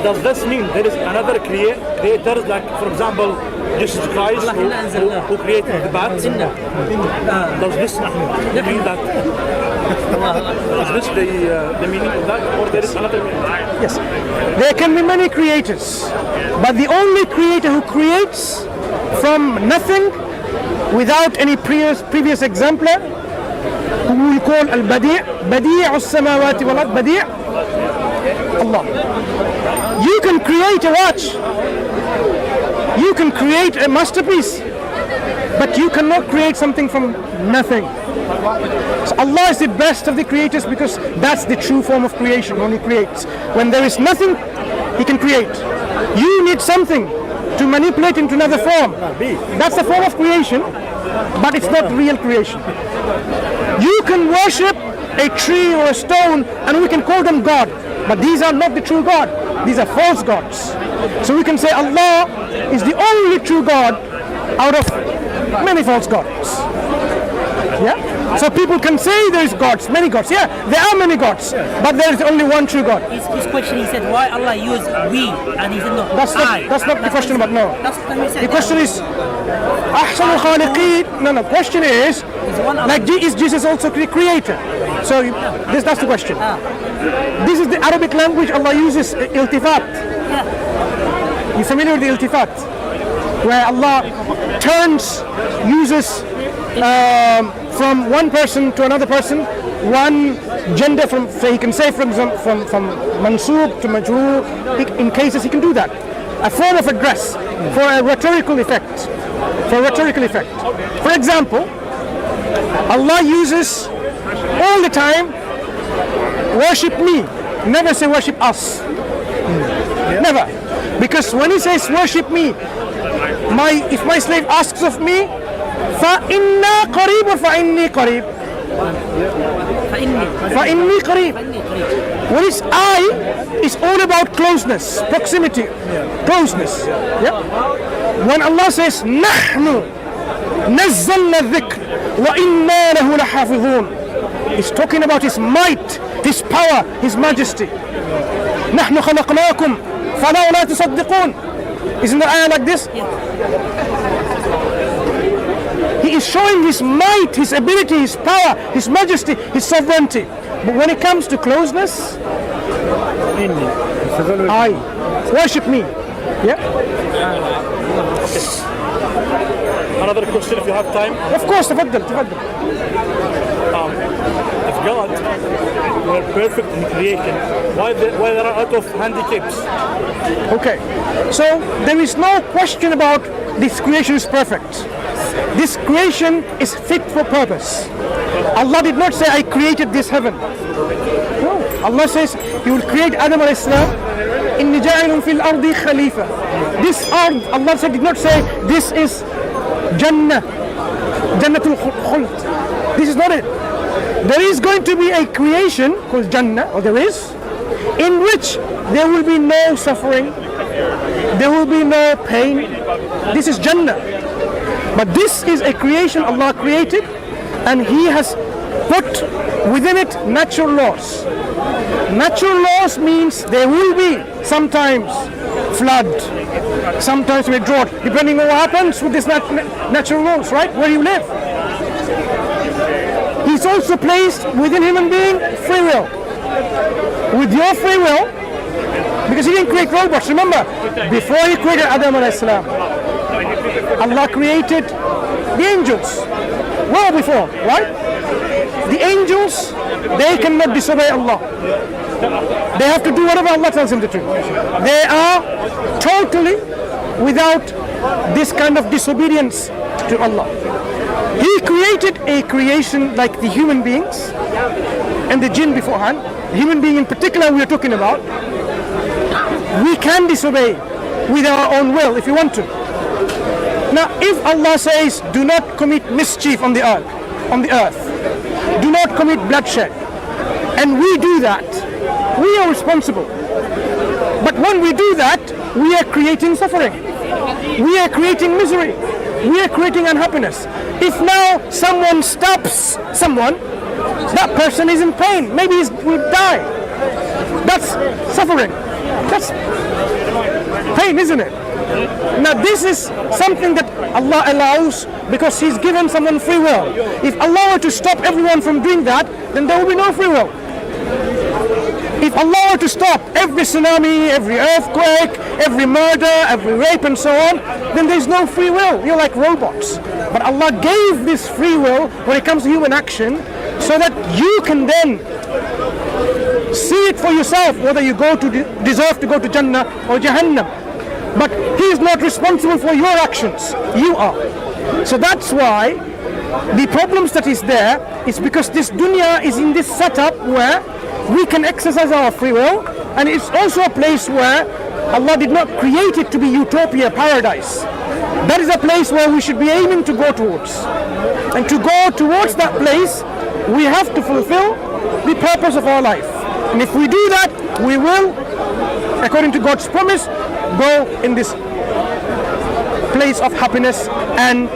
does this mean there is another creator, like for example, Jesus Christ who created the bats? Does this mean that? Is this the meaning of that, or there is another meaning? Yes, there can be many creators, but the only creator who creates from nothing without any previous exemplar, who we call al-badi', badi' as-samawati wal-ard, badi' Allah. You can create a watch, you can create a masterpiece, but you cannot create something from nothing. So Allah is the best of the creators, because that's the true form of creation. When He creates, when there is nothing, He can create. You need something to manipulate into another form. That's the form of creation, but it's not real creation. You can worship a tree or a stone and we can call them God, but these are not the true God. These are false gods. So we can say Allah is the only true God out of many false gods. Yeah? So people can say there is gods, many gods. Yeah, there are many gods, but there is only one true God. His question, he said, why Allah use we? And he said, no, that's not the question, but no. The question is, Ahsanul Khaliqeen. No, question is, like, is Jesus also creator? So that's the question. This is the Arabic language. Allah uses iltifat. You familiar with the iltifat? Where Allah uses from one person to another person, one gender from, so he can say from Mansur to Majrur. In cases he can do that. A form of address for a rhetorical effect. For example, Allah uses all the time worship me. Never say worship us. Never. Because when He says worship me, if my slave asks of me, فَإِنَّا قَرِيبٌ or فَإِنِّي قَرِيب? فَإِنِّي قَرِيب. When it's I, it's all about closeness, proximity, closeness. Yeah? When Allah says نَحْنُ نَزَّلْنَا الذِّكْرَ وَإِنَّا لَهُ لَحَافِظُونَ, He's talking about His might, His power, His majesty. نَحْنُ خَلَقْنَاكُمْ فَلَوْلَا تُصَدِّقُونَ. Isn't the ayah like this? He is showing His might, His ability, His power, His majesty, His sovereignty. But when it comes to closeness, I worship me. Yeah. Another question, if you have time. Of course, تفضل. If God were perfect in creation, why there are a lot of handicaps? Okay, so there is no question about this creation is perfect. This creation is fit for purpose. Allah did not say, I created this heaven. No, Allah says, He will create Adam a.s. إِنِّي جَاعِلٌ فِي الْأَرْضِ خَلِيفَةً. This earth, Allah did not say, this is Jannah, Jannatul Khuld. This is not it. There is going to be a creation called Jannah, or there is, in which there will be no suffering, there will be no pain. This is Jannah. But this is a creation Allah created, and He has put within it natural laws. Natural laws means there will be sometimes flood, sometimes drought, depending on what happens with this natural laws, right? Where you live. He's also placed within human being free will. With your free will, because He didn't create robots. Remember, before He created Adam a.s., Allah created the angels. Well before, right? The angels, they cannot disobey Allah. They have to do whatever Allah tells them to do. They are totally without this kind of disobedience to Allah. He created a creation like the human beings and the jinn beforehand. The human being in particular we are talking about. We can disobey with our own will if we want to. Now, if Allah says, do not commit mischief on the earth, do not commit bloodshed, and we do that, we are responsible. But when we do that, we are creating suffering. We are creating misery. We are creating unhappiness. If now someone stabs someone, that person is in pain. Maybe he will die. That's suffering. That's pain, isn't it? Now this is something that Allah allows because He's given someone free will. If Allah were to stop everyone from doing that, then there will be no free will. If Allah were to stop every tsunami, every earthquake, every murder, every rape and so on, then there's no free will. You're like robots. But Allah gave this free will when it comes to human action so that you can then see it for yourself whether you deserve to go to Jannah or Jahannam. But He is not responsible for your actions. You are. So that's why the problems that is there is because this dunya is in this setup where we can exercise our free will, and it's also a place where Allah did not create it to be utopia, paradise. That is a place where we should be aiming to go towards. And to go towards that place, we have to fulfill the purpose of our life. And if we do that, we will, according to God's promise, go in this place of happiness and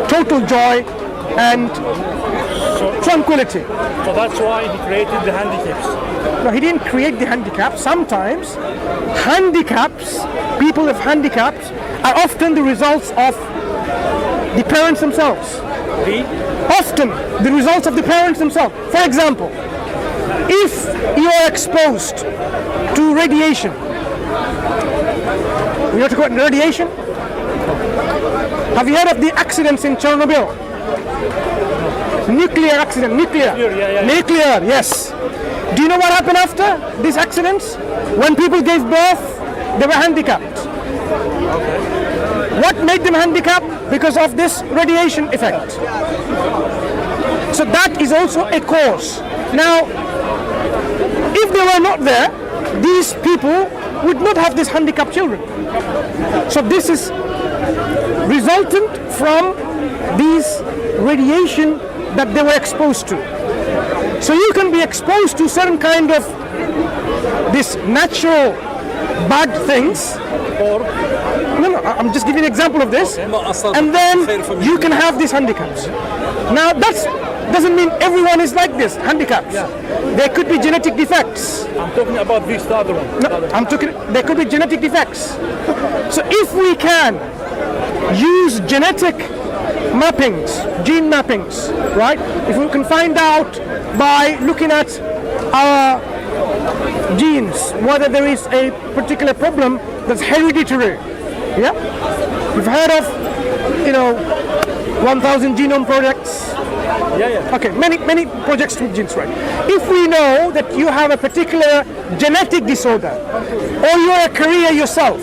total joy and tranquility. So that's why He created the handicaps. No, He didn't create the handicaps. Sometimes handicaps, people with handicaps, are often the results of the parents themselves. Often the results of the parents themselves. For example, if you are exposed to radiation, you know what radiation? Have you heard of the accidents in Chernobyl? Nuclear accident, nuclear, yes. Do you know what happened after these accidents? When people gave birth, they were handicapped. What made them handicapped? Because of this radiation effect. So that is also a cause. Now, if they were not there, these people would not have these handicapped children. So this is resultant from these radiation that they were exposed to. So you can be exposed to certain kind of this natural bad things, or I'm just giving an example of this, and then you can have these handicaps. Now that doesn't mean everyone is like this, handicaps. There could be genetic defects. I'm talking about this other one. No, I'm talking, there could be genetic defects. So if we can use genetic mappings, gene mappings, right? If we can find out by looking at our genes whether there is a particular problem that's hereditary. Yeah? You've heard of, 1,000 genome projects? Okay, many projects with genes, right? If we know that you have a particular genetic disorder, or you're a carrier yourself,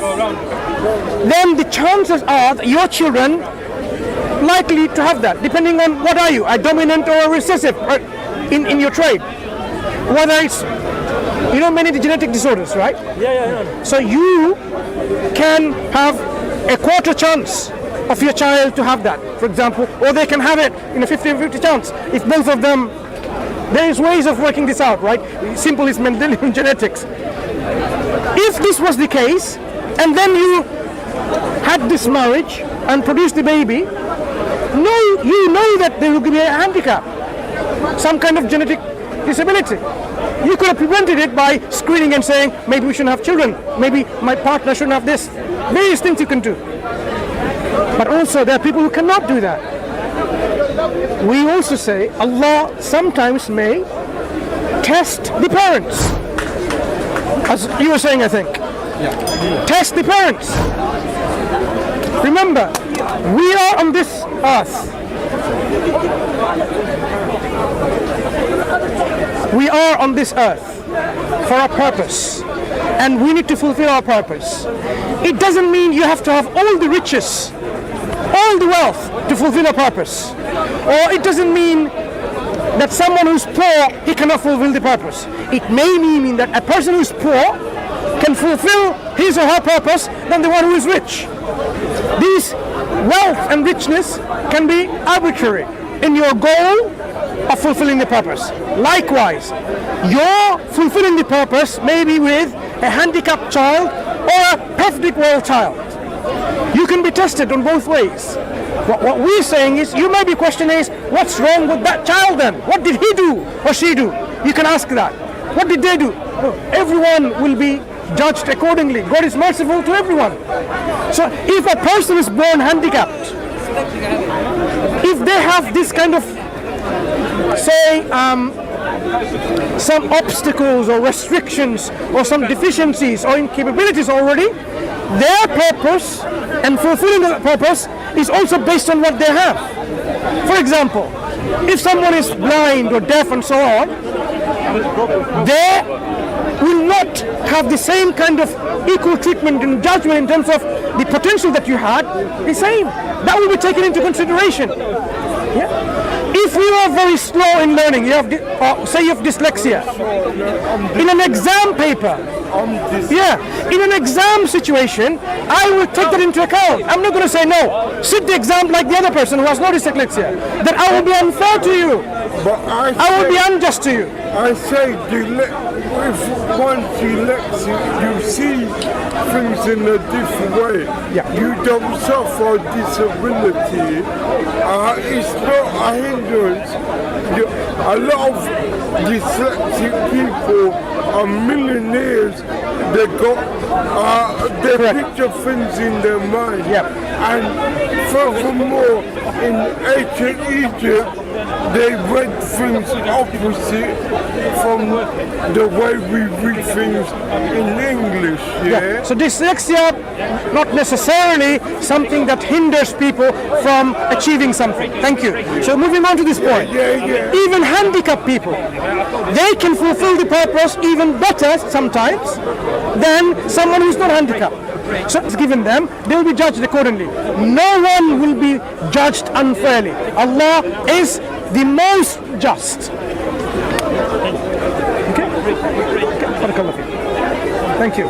then the chances are that your children likely to have that, depending on what are you, a dominant or a recessive in your trade. Whether it's, many genetic disorders, right? So you can have a quarter chance of your child to have that, for example, or they can have it in a 50-50 chance. If both of them, there is ways of working this out, right? Simple is Mendelian genetics. If this was the case, and then you had this marriage and produced the baby, you know that there will be a handicap, some kind of genetic disability. You could have prevented it by screening and saying, maybe we shouldn't have children, maybe my partner shouldn't have this. Various things you can do. But also there are people who cannot do that. We also say Allah sometimes may test the parents. As you were saying, I think. Test the parents. Remember, we are on this earth. We are on this earth for a purpose, and we need to fulfill our purpose. It doesn't mean you have to have all the riches, all the wealth to fulfill a purpose. Or it doesn't mean that someone who's poor, he cannot fulfill the purpose. It may mean that a person who's poor can fulfill his or her purpose than the one who is rich. These wealth and richness can be arbitrary in your goal of fulfilling the purpose. Likewise, your fulfilling the purpose may be with a handicapped child or a perfectly well child. You can be tested on both ways. What we're saying is, you may be questioning is, what's wrong with that child then? What did he do or she do? You can ask that. What did they do? No, everyone will be judged accordingly. God is merciful to everyone. So if a person is born handicapped, if they have this kind of, say, some obstacles or restrictions or some deficiencies or incapabilities already, their purpose and fulfilling the purpose is also based on what they have. For example, if someone is blind or deaf and so on, they will not have the same kind of equal treatment and judgment in terms of the potential that you had, the same. That will be taken into consideration. Yeah? If you are very slow in learning, you have, say you have dyslexia, in an exam paper, in an exam situation, I will take that into account. I'm not going to say no, sit the exam like the other person who has no dyslexia. Then I will be unfair to you. But I will be unjust to you. I say, if one dyslexic, you see things in a different way. Yeah. You don't suffer a disability. It's not a hindrance. A lot of dyslexic people are millionaires. They picture things in their mind. Yeah. And furthermore, in ancient Egypt, they read things opposite from the way we read things in English. Yeah? So dyslexia, not necessarily something that hinders people from achieving something. Thank you. So moving on to this point. Even handicapped people, they can fulfill the purpose even better sometimes than someone who's not handicapped. So it's given them, they will be judged accordingly. No one will be judged unfairly. Allah is the most just. Okay? Barakallah feek. Thank you.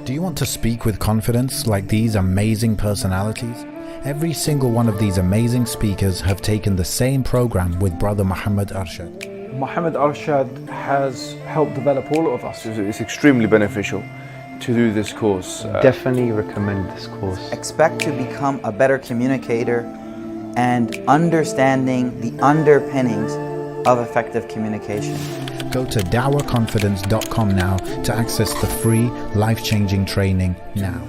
Do you want to speak with confidence like these amazing personalities? Every single one of these amazing speakers have taken the same program with Brother Muhammad Arshad. Muhammad Arshad has helped develop all of us. It's extremely beneficial to do this course. Definitely recommend this course. Expect to become a better communicator and understanding the underpinnings of effective communication. Go to dawahconfidence.com now to access the free life-changing training now.